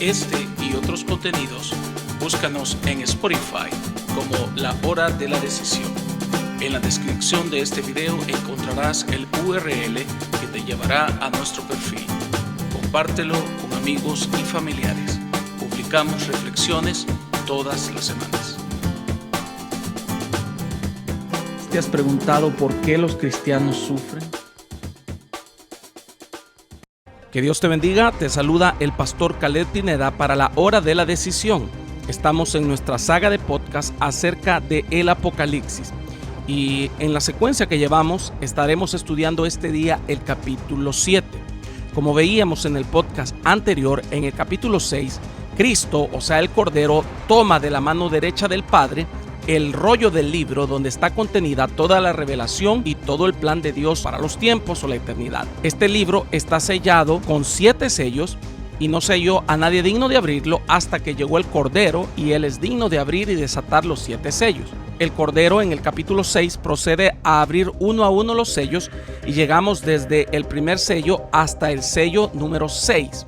Este y otros contenidos, búscanos en Spotify como La Hora de la Decisión. En la descripción de este video encontrarás el URL que te llevará a nuestro perfil. Compártelo con amigos y familiares. Publicamos reflexiones todas las semanas. ¿Te has preguntado por qué los cristianos sufren? Que Dios te bendiga, te saluda el pastor Caleb Pineda para La Hora de la Decisión. Estamos en nuestra saga de podcast acerca de el Apocalipsis. Y en la secuencia que llevamos estaremos estudiando este día el capítulo 7. Como veíamos en el podcast anterior, en el capítulo 6, Cristo, o sea el Cordero, toma de la mano derecha del Padre el rollo del libro donde está contenida toda la revelación y todo el plan de Dios para los tiempos o la eternidad. Este libro está sellado con 7 sellos y no selló a nadie digno de abrirlo hasta que llegó el Cordero, y él es digno de abrir y desatar los 7 sellos. El Cordero en el capítulo 6 procede a abrir uno a uno los sellos y llegamos desde el primer sello hasta el sello número 6.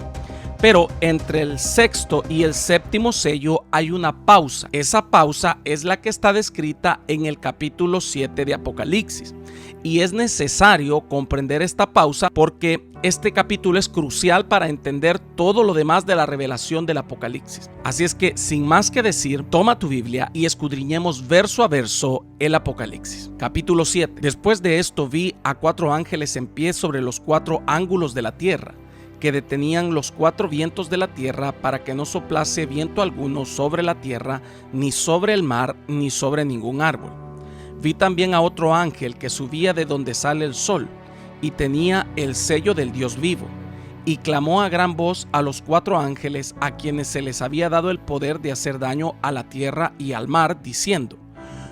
Pero entre el sexto y el séptimo sello hay una pausa. Esa pausa es la que está descrita en el capítulo 7 de Apocalipsis. Y es necesario comprender esta pausa porque este capítulo es crucial para entender todo lo demás de la revelación del Apocalipsis. Así es que, sin más que decir, toma tu Biblia y escudriñemos verso a verso el Apocalipsis. Capítulo 7. Después de esto vi a 4 ángeles en pie sobre los 4 ángulos de la tierra, que detenían los 4 vientos de la tierra para que no soplase viento alguno sobre la tierra, ni sobre el mar, ni sobre ningún árbol. Vi también a otro ángel que subía de donde sale el sol, y tenía el sello del Dios vivo, y clamó a gran voz a los 4 ángeles a quienes se les había dado el poder de hacer daño a la tierra y al mar, diciendo: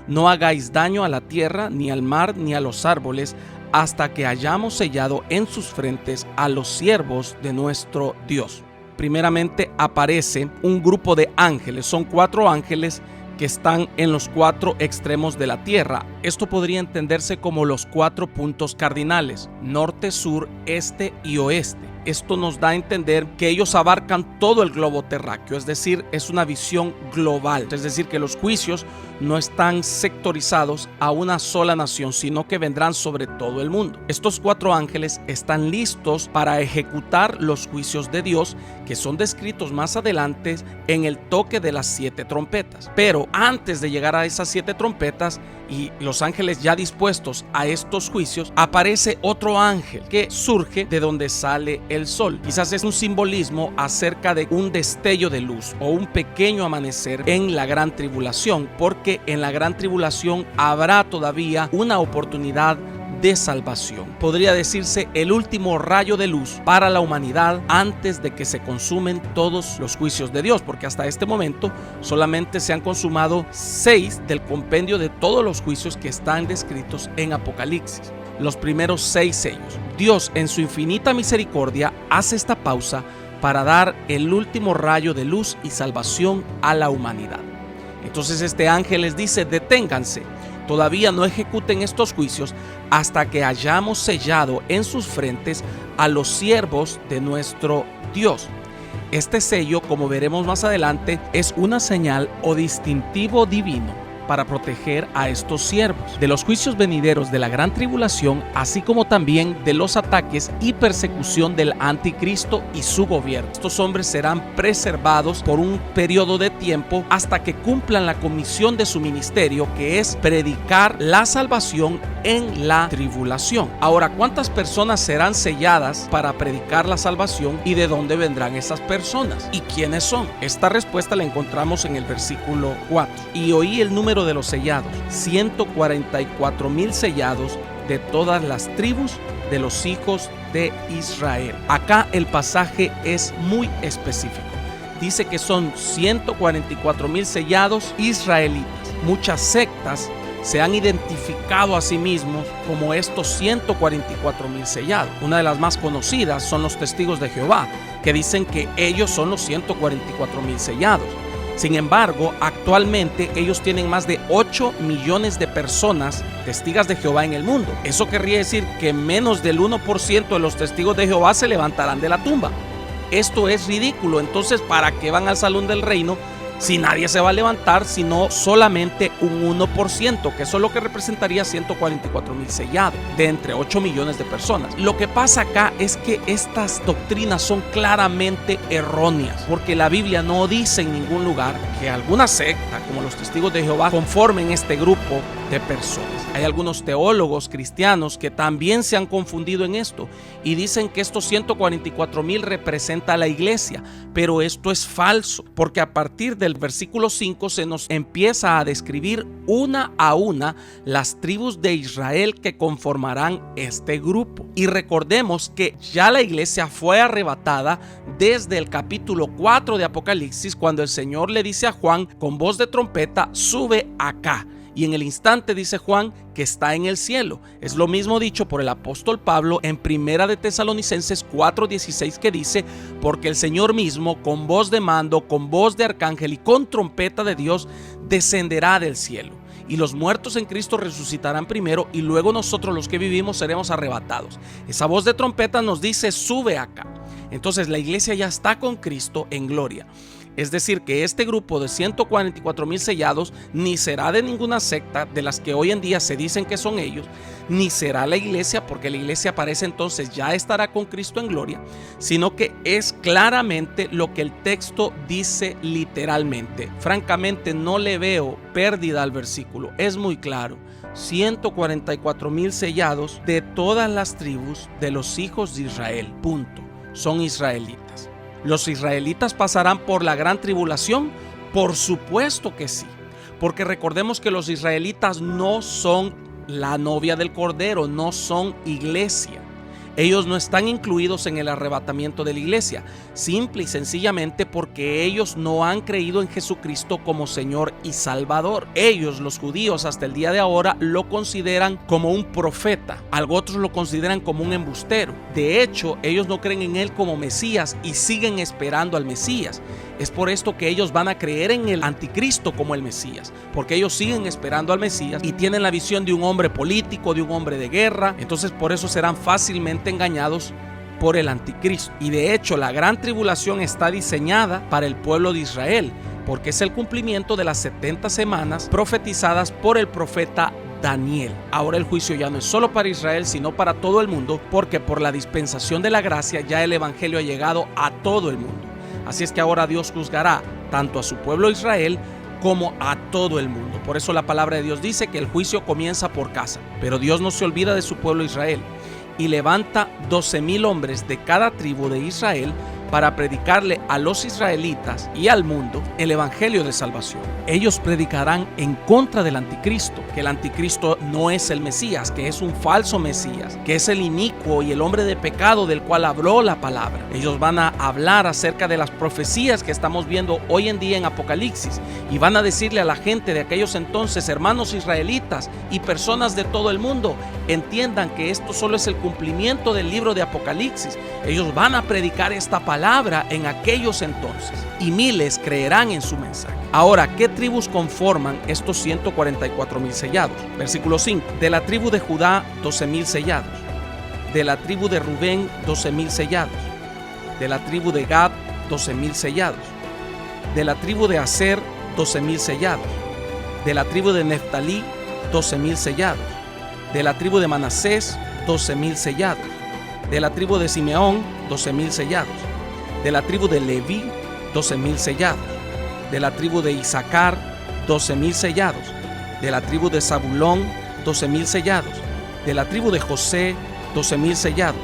no hagáis daño a la tierra, ni al mar, ni a los árboles, hasta que hayamos sellado en sus frentes a los siervos de nuestro Dios. Primeramente aparece un grupo de ángeles, son 4 ángeles que están en los 4 extremos de la tierra. Esto podría entenderse como los 4 puntos cardinales: norte, sur, este y oeste. Esto nos da a entender que ellos abarcan todo el globo terráqueo, es decir, es una visión global. Es decir, que los juicios no están sectorizados a una sola nación, sino que vendrán sobre todo el mundo. Estos 4 ángeles están listos para ejecutar los juicios de Dios, que son descritos más adelante en el toque de las 7 trompetas. Pero antes de llegar a esas 7 trompetas y los ángeles ya dispuestos a estos juicios, aparece otro ángel que surge de donde sale el sol. Quizás es un simbolismo acerca de un destello de luz o un pequeño amanecer en la gran tribulación, porque en la gran tribulación habrá todavía una oportunidad de salvación. Podría decirse el último rayo de luz para la humanidad antes de que se consumen todos los juicios de Dios, porque hasta este momento solamente se han consumado 6 del compendio de todos los juicios que están descritos en Apocalipsis. Los primeros 6 sellos. Dios, en su infinita misericordia, hace esta pausa para dar el último rayo de luz y salvación a la humanidad. Entonces este ángel les dice: deténganse, todavía no ejecuten estos juicios hasta que hayamos sellado en sus frentes a los siervos de nuestro Dios. Este sello, como veremos más adelante, es una señal o distintivo divino para proteger a estos siervos de los juicios venideros de la gran tribulación, así como también de los ataques y persecución del anticristo y su gobierno. Estos hombres serán preservados por un periodo de tiempo hasta que cumplan la comisión de su ministerio, que es predicar la salvación en la tribulación. Ahora, ¿cuántas personas serán selladas para predicar la salvación y de dónde vendrán esas personas? ¿Y quiénes son? Esta respuesta la encontramos en el versículo 4. Y oí el número de los sellados: 144,000 sellados de todas las tribus de los hijos de Israel. Acá el pasaje es muy específico. Dice que son 144,000 sellados israelitas. Muchas sectas se han identificado a sí mismos como estos 144,000 sellados. Una de las más conocidas son los testigos de Jehová, que dicen que ellos son los 144,000 sellados. Sin embargo, actualmente ellos tienen más de 8 millones de personas testigos de Jehová en el mundo. Eso querría decir que menos del 1% de los testigos de Jehová se levantarán de la tumba. esto es ridículo. Entonces, ¿para qué van al salón del reino si nadie se va a levantar, sino solamente un 1%, que eso es lo que representaría 144,000 sellados de entre 8 millones de personas? Lo que pasa acá es que estas doctrinas son claramente erróneas, porque la Biblia no dice en ningún lugar que alguna secta, como los Testigos de Jehová, conformen este grupo de personas. Hay algunos teólogos cristianos que también se han confundido en esto y dicen que estos 144,000 representa a la iglesia, pero esto es falso, porque a partir del versículo 5 se nos empieza a describir una a una las tribus de Israel que conformarán este grupo. Y recordemos que ya la iglesia fue arrebatada desde el capítulo 4 de Apocalipsis, cuando el Señor le dice a Juan con voz de trompeta: sube acá. Y en el instante dice Juan que está en el cielo. Es lo mismo dicho por el apóstol Pablo en Primera de Tesalonicenses 4:16, que dice: porque el Señor mismo, con voz de mando, con voz de arcángel y con trompeta de Dios, descenderá del cielo. Y los muertos en Cristo resucitarán primero, y luego nosotros, los que vivimos, seremos arrebatados. Esa voz de trompeta nos dice: sube acá. Entonces la iglesia ya está con Cristo en gloria. Es decir, que este grupo de 144,000 sellados ni será de ninguna secta de las que hoy en día se dicen que son ellos, ni será la iglesia, porque la iglesia para ese entonces ya estará con Cristo en gloria, sino que es claramente lo que el texto dice literalmente. Francamente, no le veo pérdida al versículo, es muy claro. 144,000 sellados de todas las tribus de los hijos de Israel, punto. Son israelitas. ¿Los israelitas pasarán por la gran tribulación? Por supuesto que sí, porque recordemos que los israelitas no son la novia del Cordero, no son iglesia. Ellos no están incluidos en el arrebatamiento de la iglesia, simple y sencillamente porque ellos no han creído en Jesucristo como Señor y Salvador. Ellos, los judíos, hasta el día de ahora lo consideran como un profeta, otros lo consideran como un embustero. De hecho, ellos no creen en él como Mesías y siguen esperando al Mesías. Es por esto que ellos van a creer en el anticristo como el Mesías, porque ellos siguen esperando al Mesías y tienen la visión de un hombre político, de un hombre de guerra. Entonces por eso serán fácilmente engañados por el anticristo. Y de hecho la gran tribulación está diseñada para el pueblo de Israel, porque es el cumplimiento de las 70 semanas profetizadas por el profeta Daniel. Ahora el juicio ya no es solo para Israel, sino para todo el mundo, porque por la dispensación de la gracia ya el evangelio ha llegado a todo el mundo. Así es que ahora Dios juzgará tanto a su pueblo Israel como a todo el mundo. Por eso la palabra de Dios dice que el juicio comienza por casa. Pero Dios no se olvida de su pueblo Israel y levanta 12,000 hombres de cada tribu de Israel para predicarle a los israelitas y al mundo el evangelio de salvación. Ellos predicarán en contra del anticristo, que el anticristo no es el Mesías, que es un falso Mesías, que es el inicuo y el hombre de pecado del cual habló la palabra. Ellos van a hablar acerca de las profecías que estamos viendo hoy en día en Apocalipsis y van a decirle a la gente de aquellos entonces: hermanos israelitas y personas de todo el mundo, entiendan que esto solo es el cumplimiento del libro de Apocalipsis. Ellos van a predicar esta palabra en aquellos entonces y miles creerán en su mensaje. Ahora, ¿qué tribus conforman estos 144,000 sellados? Versículo 5. De la tribu de Judá, 12,000 sellados. De la tribu de Rubén, 12,000 sellados. De la tribu de Gad, 12,000 sellados. De la tribu de Aser, 12,000 sellados. De la tribu de Neftalí, 12,000 sellados. De la tribu de Manasés, 12,000 sellados. De la tribu de Simeón, 12,000 sellados. De la tribu de Leví, 12,000 sellados. De la tribu de Isaacar, 12,000 sellados. De la tribu de Zabulón, 12,000 sellados. De la tribu de José, 12,000 sellados.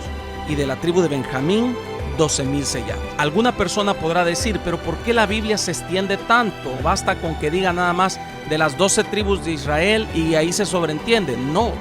Y de la tribu de Benjamín, 12,000 sellados. Alguna persona podrá decir: pero ¿por qué la Biblia se extiende tanto? Basta con que diga nada más de las 12 tribus de Israel y ahí se sobreentiende. No.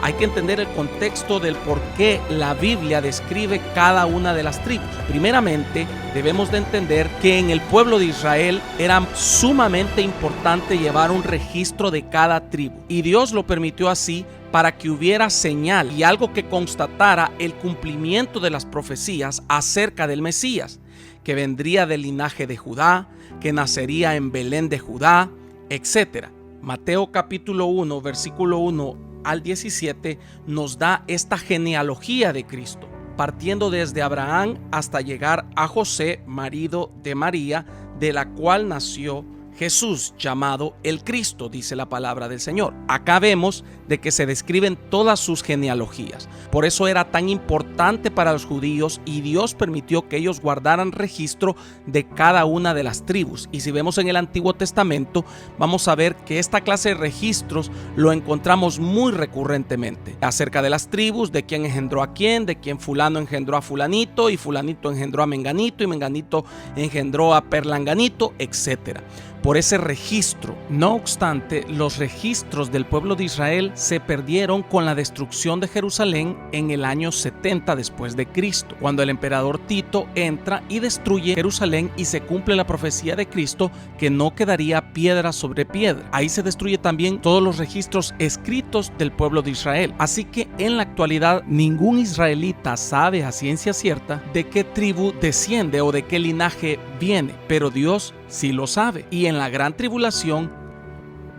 Hay que entender el contexto del por qué la Biblia describe cada una de las tribus. Primeramente, debemos de entender que en el pueblo de Israel era sumamente importante llevar un registro de cada tribu. Y Dios lo permitió así para que hubiera señal y algo que constatara el cumplimiento de las profecías acerca del Mesías, que vendría del linaje de Judá, que nacería en Belén de Judá, etc. Mateo capítulo 1, versículo 1 al 17 nos da esta genealogía de Cristo partiendo desde Abraham hasta llegar a José, marido de María, de la cual nació Jesús, llamado el Cristo, dice la palabra del Señor. Acá vemos de que se describen todas sus genealogías. Por eso era tan importante para los judíos y Dios permitió que ellos guardaran registro de cada una de las tribus. Y si vemos en el Antiguo Testamento, vamos a ver que esta clase de registros lo encontramos muy recurrentemente. Acerca de las tribus, de quién engendró a quién, de quién fulano engendró a fulanito y fulanito engendró a menganito y menganito engendró a perlanganito, etc. Por ese registro. No obstante, los registros del pueblo de Israel se perdieron con la destrucción de Jerusalén en el año 70 después de Cristo, cuando el emperador Tito entra y destruye Jerusalén y se cumple la profecía de Cristo que no quedaría piedra sobre piedra. Ahí se destruye también todos los registros escritos del pueblo de Israel. Así que en la actualidad ningún israelita sabe a ciencia cierta de qué tribu desciende o de qué linaje viene, pero Dios sí lo sabe. Y en la gran tribulación,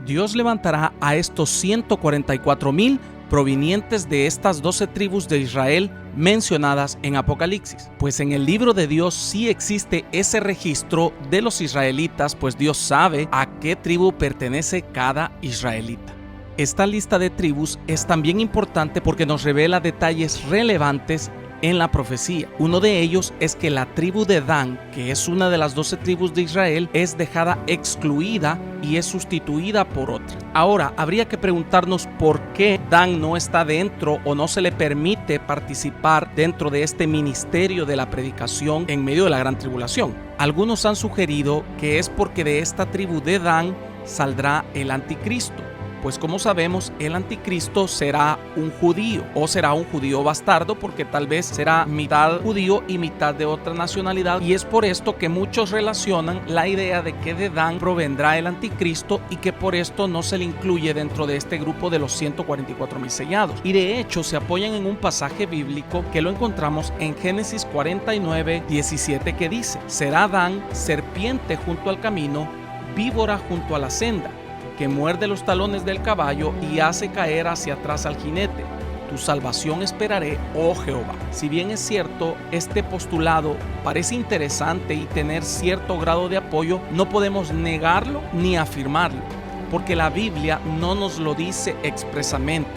Dios levantará a estos 144,000 provenientes de estas 12 tribus de Israel mencionadas en Apocalipsis. Pues en el libro de Dios sí existe ese registro de los israelitas, pues Dios sabe a qué tribu pertenece cada israelita. Esta lista de tribus es también importante porque nos revela detalles relevantes en la profecía. Uno de ellos es que la tribu de Dan, que es una de las 12 tribus de Israel, es dejada excluida y es sustituida por otra. Ahora, habría que preguntarnos por qué Dan no está dentro o no se le permite participar dentro de este ministerio de la predicación en medio de la gran tribulación. Algunos han sugerido que es porque de esta tribu de Dan saldrá el anticristo. Pues como sabemos, el anticristo será un judío o será un judío bastardo, porque tal vez será mitad judío y mitad de otra nacionalidad, y es por esto que muchos relacionan la idea de que de Dan provendrá el anticristo y que por esto no se le incluye dentro de este grupo de los 144,000 sellados. Y de hecho se apoyan en un pasaje bíblico que lo encontramos en Génesis 49:17, que dice: será Dan serpiente junto al camino, víbora junto a la senda, que muerde los talones del caballo y hace caer hacia atrás al jinete. Tu salvación esperaré, oh Jehová. Si bien es cierto, este postulado parece interesante y tener cierto grado de apoyo, no podemos negarlo ni afirmarlo, porque la Biblia no nos lo dice expresamente.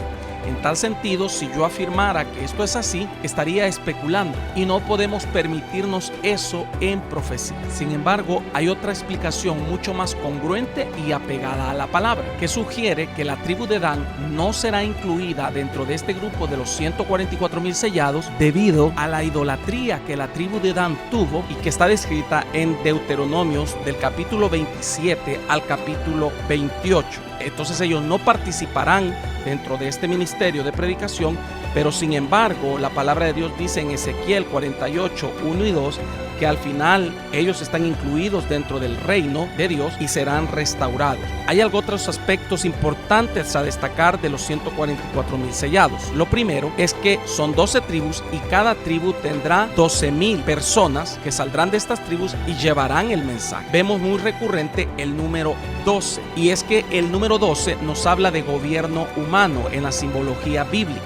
En tal sentido, si yo afirmara que esto es así, estaría especulando y no podemos permitirnos eso en profecía. Sin embargo, hay otra explicación mucho más congruente y apegada a la palabra, que sugiere que la tribu de Dan no será incluida dentro de este grupo de los 144,000 sellados debido a la idolatría que la tribu de Dan tuvo y que está descrita en Deuteronomios del capítulo 27 al capítulo 28. Entonces ellos no participarán dentro de este ministerio de predicación, pero sin embargo la palabra de Dios dice en Ezequiel 48:1 y 2 que al final ellos están incluidos dentro del reino de Dios y serán restaurados. Hay otros aspectos importantes a destacar de los 144,000 sellados. Lo primero es que son 12 tribus y cada tribu tendrá 12,000 personas que saldrán de estas tribus y llevarán el mensaje. Vemos muy recurrente el número 12, y es que el número 12 nos habla de gobierno humano en la simbología bíblica.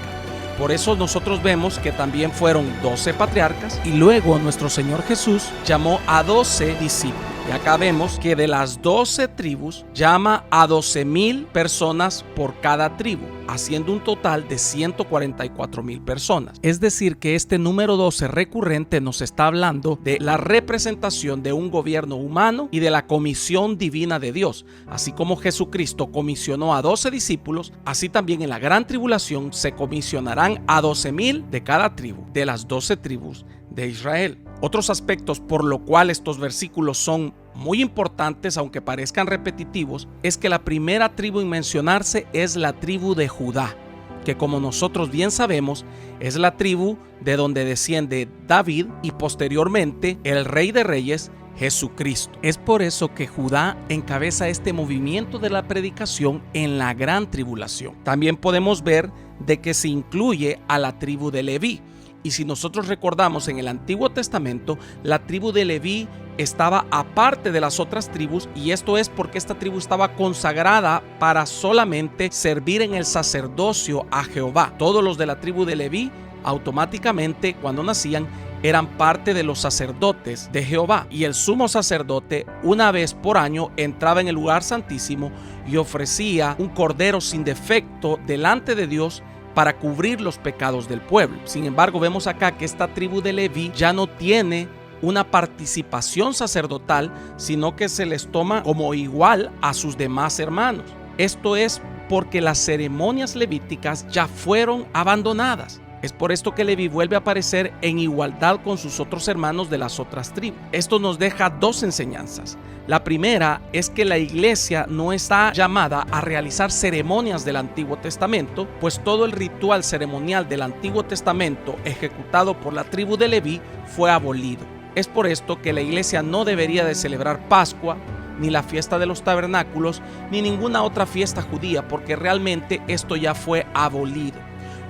Por eso nosotros vemos que también fueron 12 patriarcas y luego nuestro Señor Jesús llamó a 12 discípulos. Y acá vemos que de las 12 tribus llama a 12,000 personas por cada tribu, haciendo un total de 144,000 personas. Es decir, que este número 12 recurrente nos está hablando de la representación de un gobierno humano y de la comisión divina de Dios. Así como Jesucristo comisionó a 12 discípulos, así también en la gran tribulación se comisionarán a 12,000 de cada tribu, de las 12 tribus de Israel. Otros aspectos por lo cual estos versículos son muy importantes, aunque parezcan repetitivos, es que la primera tribu en mencionarse es la tribu de Judá, que como nosotros bien sabemos es la tribu de donde desciende David y posteriormente el Rey de Reyes, Jesucristo. Es por eso que Judá encabeza este movimiento de la predicación en la gran tribulación. También podemos ver de que se incluye a la tribu de Leví. Y si nosotros recordamos en el Antiguo Testamento, la tribu de Leví estaba aparte de las otras tribus, y esto es porque esta tribu estaba consagrada para solamente servir en el sacerdocio a Jehová. Todos los de la tribu de Leví automáticamente cuando nacían eran parte de los sacerdotes de Jehová, y el sumo sacerdote una vez por año entraba en el lugar santísimo y ofrecía un cordero sin defecto delante de Dios para cubrir los pecados del pueblo. Sin embargo, vemos acá que esta tribu de Leví ya no tiene una participación sacerdotal, sino que se les toma como igual a sus demás hermanos. Esto es porque las ceremonias levíticas ya fueron abandonadas. Es por esto que Leví vuelve a aparecer en igualdad con sus otros hermanos de las otras tribus. Esto nos deja dos enseñanzas. La primera es que la iglesia no está llamada a realizar ceremonias del Antiguo Testamento, pues todo el ritual ceremonial del Antiguo Testamento ejecutado por la tribu de Leví fue abolido. Es por esto que la iglesia no debería de celebrar Pascua, ni la fiesta de los tabernáculos, ni ninguna otra fiesta judía, porque realmente esto ya fue abolido.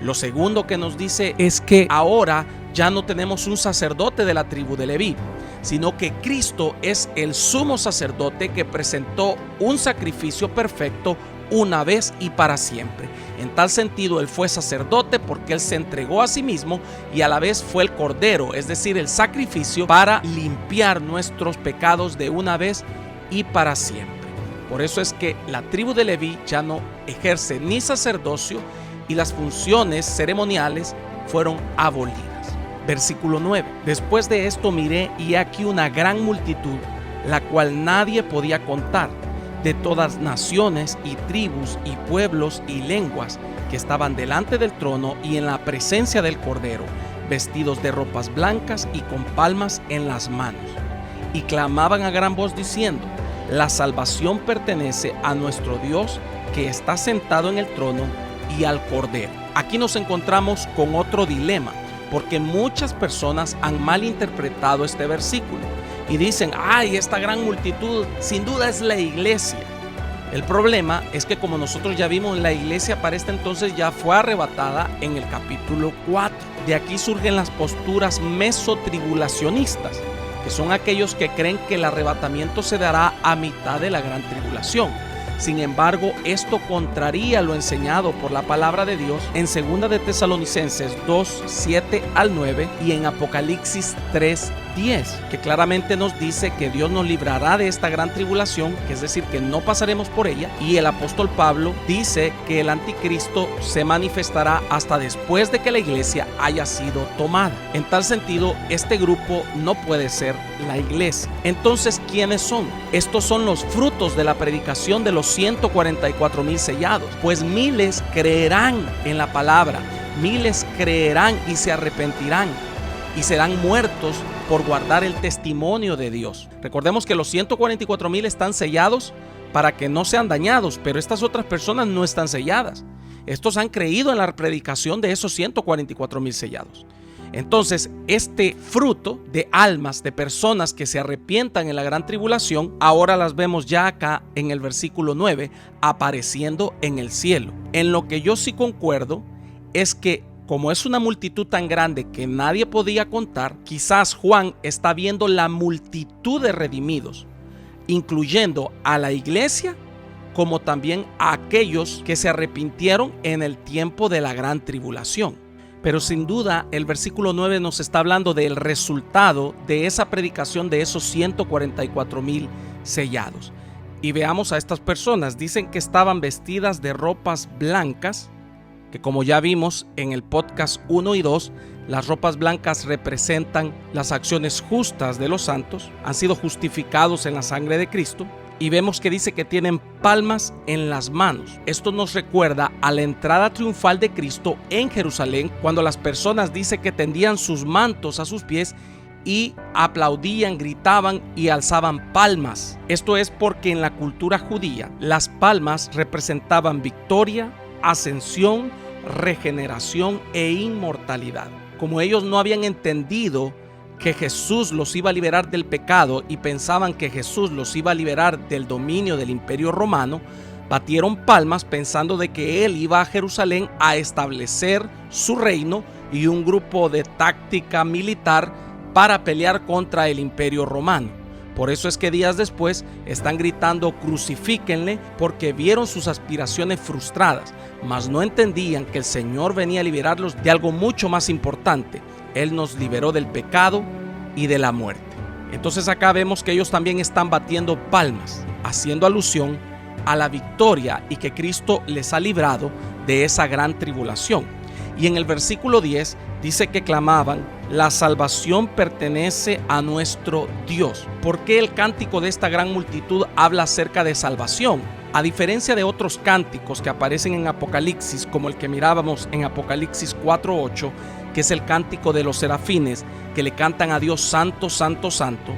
Lo segundo que nos dice es que ahora ya no tenemos un sacerdote de la tribu de Leví, sino que Cristo es el sumo sacerdote que presentó un sacrificio perfecto una vez y para siempre. En tal sentido, Él fue sacerdote porque Él se entregó a sí mismo y a la vez fue el cordero, es decir, el sacrificio para limpiar nuestros pecados de una vez y para siempre. Por eso es que la tribu de Leví ya no ejerce ni sacerdocio y las funciones ceremoniales fueron abolidas. Versículo 9. Después de esto miré y aquí una gran multitud, la cual nadie podía contar, de todas naciones y tribus y pueblos y lenguas, que estaban delante del trono y en la presencia del Cordero, vestidos de ropas blancas y con palmas en las manos. Y clamaban a gran voz diciendo: la salvación pertenece a nuestro Dios, que está sentado en el trono y al Cordero. Aquí nos encontramos con otro dilema, porque muchas personas han malinterpretado este versículo y dicen: ¡ay, esta gran multitud sin duda es la iglesia! El problema es que, como nosotros ya vimos, la iglesia para este entonces ya fue arrebatada en el capítulo 4. De aquí surgen las posturas mesotribulacionistas, que son aquellos que creen que el arrebatamiento se dará a mitad de la gran tribulación. Sin embargo, esto contraría lo enseñado por la palabra de Dios en 2 de Tesalonicenses 2, 7 al 9 y en Apocalipsis 3, 10, que claramente nos dice que Dios nos librará de esta gran tribulación, que es decir, que no pasaremos por ella, y el apóstol Pablo dice que el anticristo se manifestará hasta después de que la iglesia haya sido tomada. En tal sentido, este grupo no puede ser la iglesia. Entonces, ¿quiénes son? Estos son los frutos de la predicación de los 144,000 sellados, pues miles creerán en la palabra, miles creerán y se arrepentirán y serán muertos por guardar el testimonio de Dios. Recordemos que los 144,000 están sellados para que no sean dañados, pero estas otras personas no están selladas. Estos han creído en la predicación de esos 144,000 sellados. Entonces, este fruto de almas, de personas que se arrepientan en la gran tribulación, ahora las vemos ya acá en el versículo 9, apareciendo en el cielo. En lo que yo sí concuerdo es que, como es una multitud tan grande que nadie podía contar, quizás Juan está viendo la multitud de redimidos, incluyendo a la iglesia, como también a aquellos que se arrepintieron en el tiempo de la gran tribulación. Pero sin duda el versículo 9 nos está hablando del resultado de esa predicación de esos 144,000 sellados. Y veamos a estas personas. Dicen que estaban vestidas de ropas blancas, que como ya vimos en el podcast 1 y 2, las ropas blancas representan las acciones justas de los santos, han sido justificados en la sangre de Cristo. Y vemos que dice que tienen palmas en las manos. Esto nos recuerda a la entrada triunfal de Cristo en Jerusalén, cuando las personas dice que tendían sus mantos a sus pies y aplaudían, gritaban y alzaban palmas. Esto es porque en la cultura judía las palmas representaban victoria, ascensión, regeneración e inmortalidad. Como ellos no habían entendido que Jesús los iba a liberar del pecado y pensaban que Jesús los iba a liberar del dominio del Imperio Romano, batieron palmas pensando de que Él iba a Jerusalén a establecer su reino y un grupo de táctica militar para pelear contra el Imperio Romano. Por eso es que días después están gritando crucifíquenle, porque vieron sus aspiraciones frustradas, mas no entendían que el Señor venía a liberarlos de algo mucho más importante. Él nos liberó del pecado y de la muerte. Entonces acá vemos que ellos también están batiendo palmas, haciendo alusión a la victoria y que Cristo les ha librado de esa gran tribulación. Y en el versículo 10 dice que clamaban: la salvación pertenece a nuestro Dios. ¿Por qué el cántico de esta gran multitud habla acerca de salvación? A diferencia de otros cánticos que aparecen en Apocalipsis, como el que mirábamos en Apocalipsis 4:8, que es el cántico de los serafines que le cantan a Dios santo, santo, santo,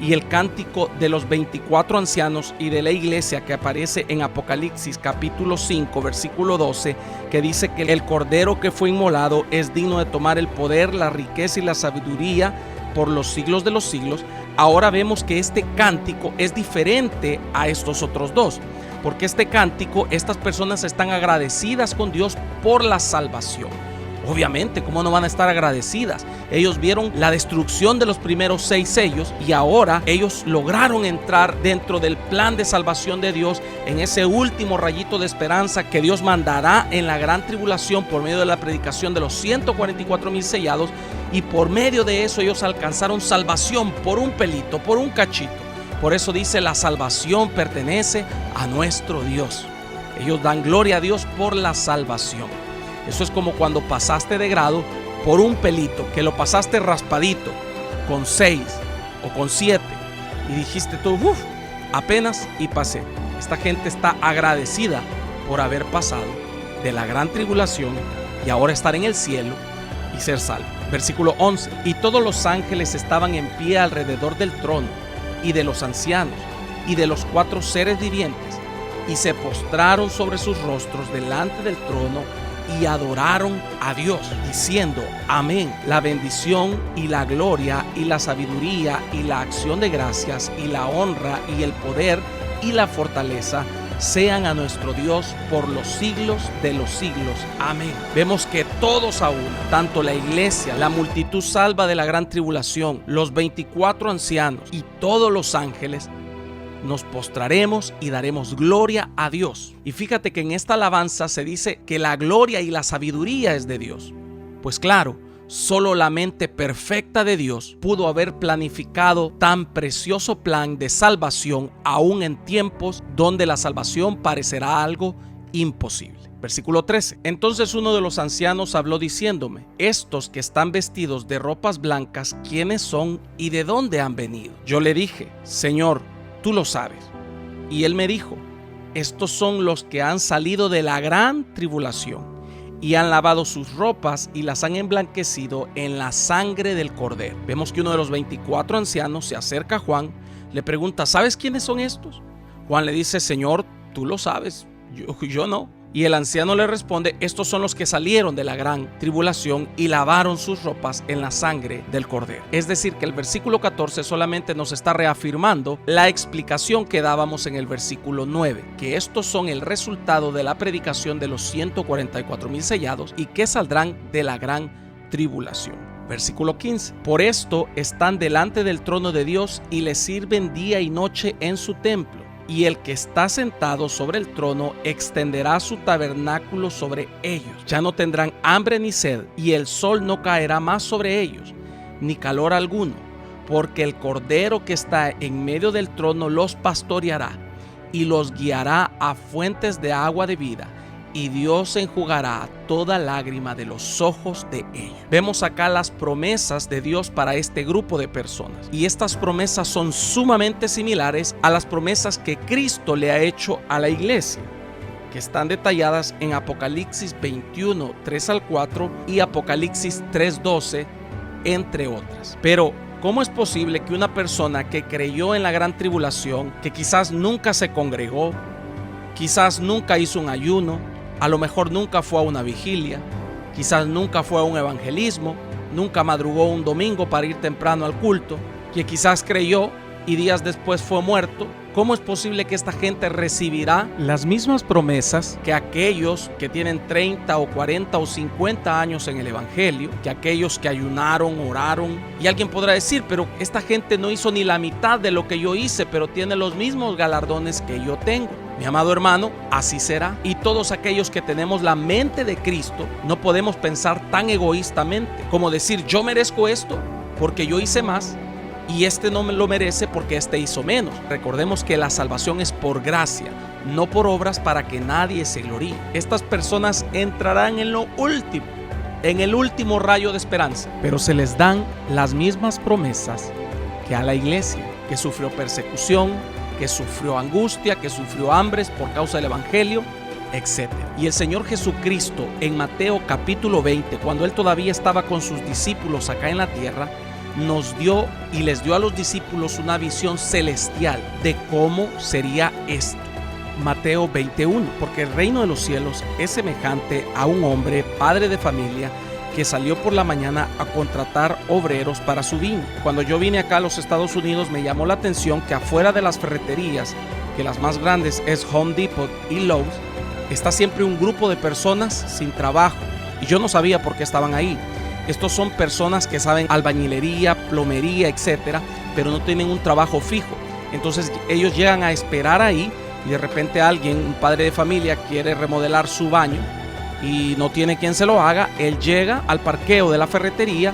y el cántico de los 24 ancianos y de la iglesia que aparece en Apocalipsis capítulo 5 versículo 12, que dice que el cordero que fue inmolado es digno de tomar el poder, la riqueza y la sabiduría por los siglos de los siglos. Ahora vemos que este cántico es diferente a estos otros dos, porque este cántico, estas personas están agradecidas con Dios por la salvación. Obviamente, ¿cómo no van a estar agradecidas? Ellos vieron la destrucción de los primeros 6 sellos y ahora ellos lograron entrar dentro del plan de salvación de Dios, en ese último rayito de esperanza que Dios mandará en la gran tribulación por medio de la predicación de los 144,000 sellados, y por medio de eso ellos alcanzaron salvación por un pelito, por un cachito. Por eso dice: la salvación pertenece a nuestro Dios. Ellos dan gloria a Dios por la salvación. Eso es como cuando pasaste de grado por un pelito, que lo pasaste raspadito, con 6 o con 7, y dijiste tú, apenas y pasé. Esta gente está agradecida por haber pasado de la gran tribulación y ahora estar en el cielo y ser salvo. Versículo 11: y todos los ángeles estaban en pie alrededor del trono y de los ancianos y de los 4 seres vivientes, y se postraron sobre sus rostros delante del trono y adoraron a Dios, diciendo: amén. La bendición y la gloria y la sabiduría y la acción de gracias y la honra y el poder y la fortaleza sean a nuestro Dios por los siglos de los siglos. Amén. Vemos que todos aún, tanto la iglesia, la multitud salva de la gran tribulación, los 24 ancianos y todos los ángeles, nos postraremos y daremos gloria a Dios. Y fíjate que en esta alabanza se dice que la gloria y la sabiduría es de Dios. Pues claro, solo la mente perfecta de Dios pudo haber planificado tan precioso plan de salvación, aún en tiempos donde la salvación parecerá algo imposible. Versículo 13: entonces uno de los ancianos habló diciéndome: estos que están vestidos de ropas blancas, ¿quiénes son y de dónde han venido? Yo le dije: Señor, tú lo sabes. Y él me dijo: estos son los que han salido de la gran tribulación y han lavado sus ropas y las han emblanquecido en la sangre del Cordero. Vemos que uno de los 24 ancianos se acerca a Juan, le pregunta: ¿sabes quiénes son estos? Juan le dice: Señor, tú lo sabes, yo no. Y el anciano le responde: estos son los que salieron de la gran tribulación y lavaron sus ropas en la sangre del Cordero. Es decir, que el versículo 14 solamente nos está reafirmando la explicación que dábamos en el versículo 9, que estos son el resultado de la predicación de los 144,000 sellados y que saldrán de la gran tribulación. Versículo 15: por esto están delante del trono de Dios y le sirven día y noche en su templo. Y el que está sentado sobre el trono extenderá su tabernáculo sobre ellos. Ya no tendrán hambre ni sed, y el sol no caerá más sobre ellos, ni calor alguno, porque el Cordero que está en medio del trono los pastoreará y los guiará a fuentes de agua de vida, y Dios enjugará toda lágrima de los ojos de ellos. Vemos acá las promesas de Dios para este grupo de personas, y estas promesas son sumamente similares a las promesas que Cristo le ha hecho a la iglesia, que están detalladas en Apocalipsis 21, 3 al 4 y Apocalipsis 3, 12, entre otras. Pero ¿cómo es posible que una persona que creyó en la gran tribulación, que quizás nunca se congregó, quizás nunca hizo un ayuno, a lo mejor nunca fue a una vigilia, quizás nunca fue a un evangelismo, nunca madrugó un domingo para ir temprano al culto, que quizás creyó y días después fue muerto, ¿cómo es posible que esta gente recibirá las mismas promesas que aquellos que tienen 30 o 40 o 50 años en el Evangelio, que aquellos que ayunaron, oraron? Y alguien podrá decir, pero esta gente no hizo ni la mitad de lo que yo hice, pero tiene los mismos galardones que yo tengo. Mi amado hermano, así será. Y todos aquellos que tenemos la mente de Cristo, no podemos pensar tan egoístamente como decir, yo merezco esto porque yo hice más, y este no me lo merece porque este hizo menos. Recordemos que la salvación es por gracia, no por obras, para que nadie se gloríe. Estas personas entrarán en lo último, en el último rayo de esperanza, pero se les dan las mismas promesas que a la iglesia, que sufrió persecución, que sufrió angustia, que sufrió hambres por causa del Evangelio, etc. Y el Señor Jesucristo en Mateo capítulo 20, cuando Él todavía estaba con sus discípulos acá en la tierra, nos dio y les dio a los discípulos una visión celestial de cómo sería esto. Mateo 21, porque el reino de los cielos es semejante a un hombre, padre de familia, que salió por la mañana a contratar obreros para su viña. Cuando yo vine acá a los Estados Unidos, me llamó la atención que afuera de las ferreterías, que las más grandes es Home Depot y Lowe's, está siempre un grupo de personas sin trabajo. Y yo no sabía por qué estaban ahí. Estos son personas que saben albañilería, plomería, etcétera, pero no tienen un trabajo fijo. Entonces ellos llegan a esperar ahí y de repente alguien, un padre de familia, quiere remodelar su baño y no tiene quien se lo haga. Él llega al parqueo de la ferretería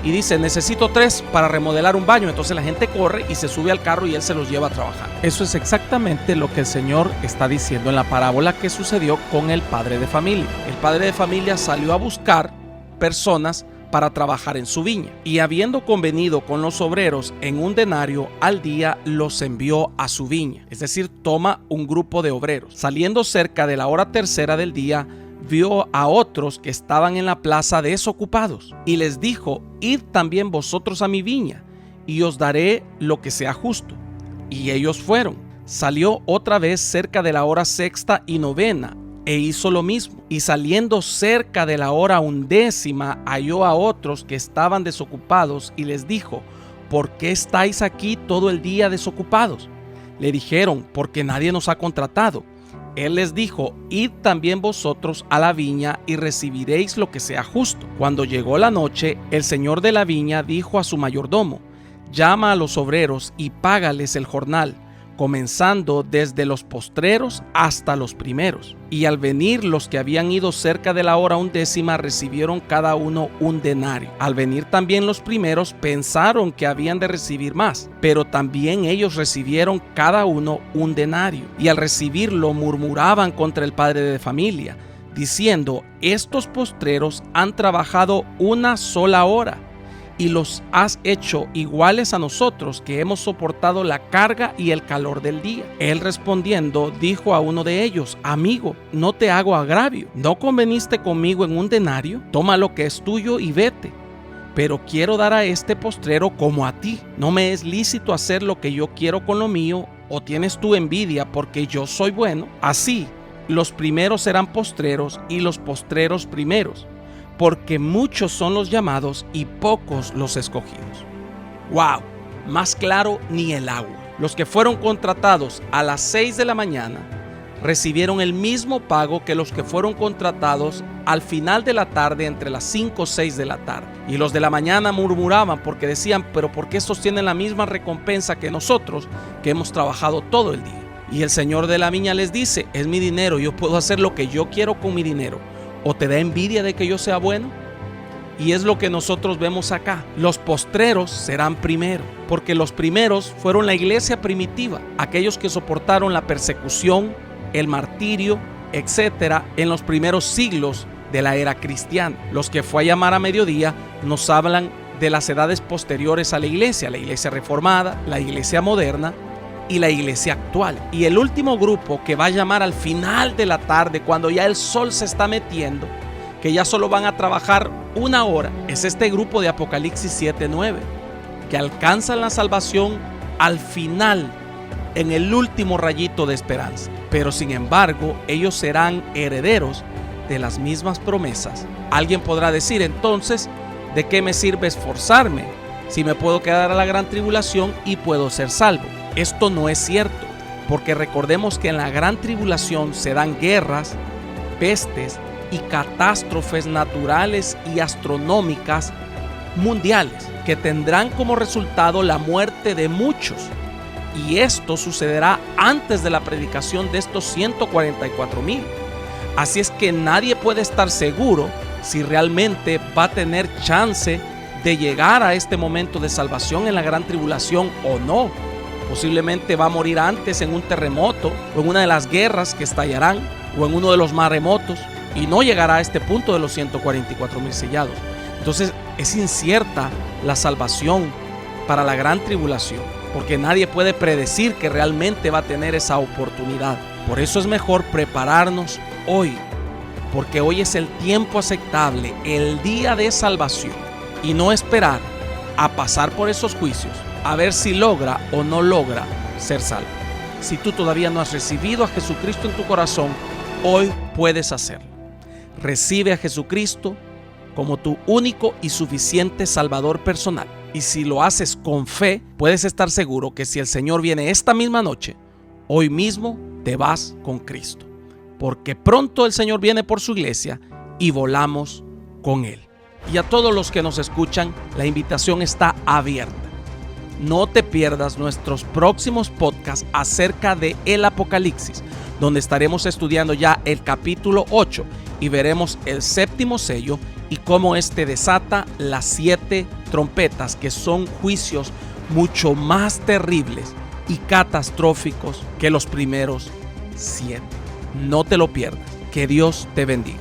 y dice, necesito 3 para remodelar un baño. Entonces la gente corre y se sube al carro y él se los lleva a trabajar. Eso es exactamente lo que el Señor está diciendo en la parábola que sucedió con el padre de familia. El padre de familia salió a buscar personas para trabajar en su viña, y habiendo convenido con los obreros en un denario al día, los envió a su viña. Es decir, toma un grupo de obreros. Saliendo cerca de la hora tercera del día, vio a otros que estaban en la plaza desocupados, y les dijo, id también vosotros a mi viña, y os daré lo que sea justo. Y ellos fueron. Salió otra vez cerca de la hora sexta y novena, e hizo lo mismo. Y saliendo cerca de la hora 11, halló a otros que estaban desocupados y les dijo, ¿por qué estáis aquí todo el día desocupados? Le dijeron, porque nadie nos ha contratado. Él les dijo, id también vosotros a la viña y recibiréis lo que sea justo. Cuando llegó la noche, el señor de la viña dijo a su mayordomo, llama a los obreros y págales el jornal, comenzando desde los postreros hasta los primeros. Y al venir los que habían ido cerca de la hora 11, recibieron cada uno un denario. Al venir también los primeros, pensaron que habían de recibir más, pero también ellos recibieron cada uno un denario. Y al recibirlo murmuraban contra el padre de familia, diciendo, estos postreros han trabajado una sola hora, y los has hecho iguales a nosotros, que hemos soportado la carga y el calor del día. Él respondiendo dijo a uno de ellos, amigo, no te hago agravio, ¿no conveniste conmigo en un denario? Toma lo que es tuyo y vete. Pero quiero dar a este postrero como a ti. ¿No me es lícito hacer lo que yo quiero con lo mío? ¿O tienes tú envidia porque yo soy bueno? Así, los primeros serán postreros y los postreros primeros, porque muchos son los llamados y pocos los escogidos. ¡Wow! Más claro ni el agua. Los que fueron contratados a las 6 de la mañana recibieron el mismo pago que los que fueron contratados al final de la tarde, entre las 5 o 6 de la tarde. Y los de la mañana murmuraban porque decían, pero ¿por qué estos tienen la misma recompensa que nosotros, que hemos trabajado todo el día? Y el señor de la viña les dice, es mi dinero, yo puedo hacer lo que yo quiero con mi dinero. ¿O te da envidia de que yo sea bueno? Y es lo que nosotros vemos acá. Los postreros serán primero, porque los primeros fueron la iglesia primitiva, aquellos que soportaron la persecución, el martirio, etcétera, en los primeros siglos de la era cristiana. Los que fue a llamar a mediodía nos hablan de las edades posteriores a la iglesia reformada, la iglesia moderna y la iglesia actual. Y el último grupo que va a llamar al final de la tarde, cuando ya el sol se está metiendo, que ya solo van a trabajar una hora, es este grupo de Apocalipsis 7:9, que alcanzan la salvación al final, en el último rayito de esperanza. Pero sin embargo, ellos serán herederos de las mismas promesas. Alguien podrá decir entonces, ¿de qué me sirve esforzarme si me puedo quedar a la gran tribulación y puedo ser salvo. Esto no es cierto, porque recordemos que en la gran tribulación se dan guerras, pestes y catástrofes naturales y astronómicas mundiales que tendrán como resultado la muerte de muchos. Y esto sucederá antes de la predicación de estos 144,000. Así es que nadie puede estar seguro si realmente va a tener chance de llegar a este momento de salvación en la gran tribulación o no. Posiblemente va a morir antes en un terremoto o en una de las guerras que estallarán o en uno de los maremotos y no llegará a este punto de los 144,000 sellados. Entonces es incierta la salvación para la gran tribulación, porque nadie puede predecir que realmente va a tener esa oportunidad. Por eso es mejor prepararnos hoy, porque hoy es el tiempo aceptable, el día de salvación, y no esperar a pasar por esos juicios a ver si logra o no logra ser salvo. Si tú todavía no has recibido a Jesucristo en tu corazón, hoy puedes hacerlo. Recibe a Jesucristo como tu único y suficiente Salvador personal. Y si lo haces con fe, puedes estar seguro que si el Señor viene esta misma noche, hoy mismo te vas con Cristo. Porque pronto el Señor viene por su iglesia y volamos con Él. Y a todos los que nos escuchan, la invitación está abierta. No te pierdas nuestros próximos podcasts acerca de el Apocalipsis, donde estaremos estudiando ya el capítulo 8 y veremos el 7º sello y cómo este desata las 7 trompetas, que son juicios mucho más terribles y catastróficos que los primeros 7. No te lo pierdas. Que Dios te bendiga.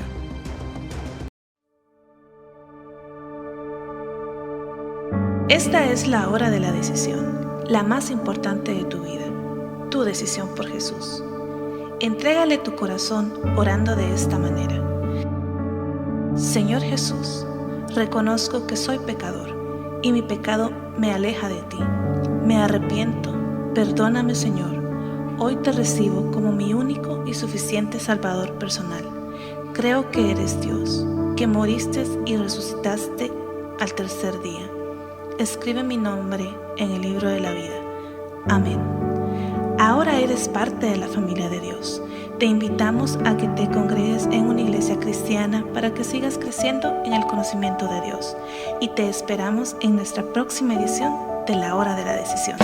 Esta es la hora de la decisión, la más importante de tu vida, tu decisión por Jesús. Entrégale tu corazón orando de esta manera. Señor Jesús, reconozco que soy pecador y mi pecado me aleja de ti. Me arrepiento, perdóname Señor. Hoy te recibo como mi único y suficiente Salvador personal. Creo que eres Dios, que moriste y resucitaste al tercer día. Escribe mi nombre en el libro de la vida. Amén. Ahora eres parte de la familia de Dios. Te invitamos a que te congregues en una iglesia cristiana para que sigas creciendo en el conocimiento de Dios. Y te esperamos en nuestra próxima edición de La Hora de la Decisión.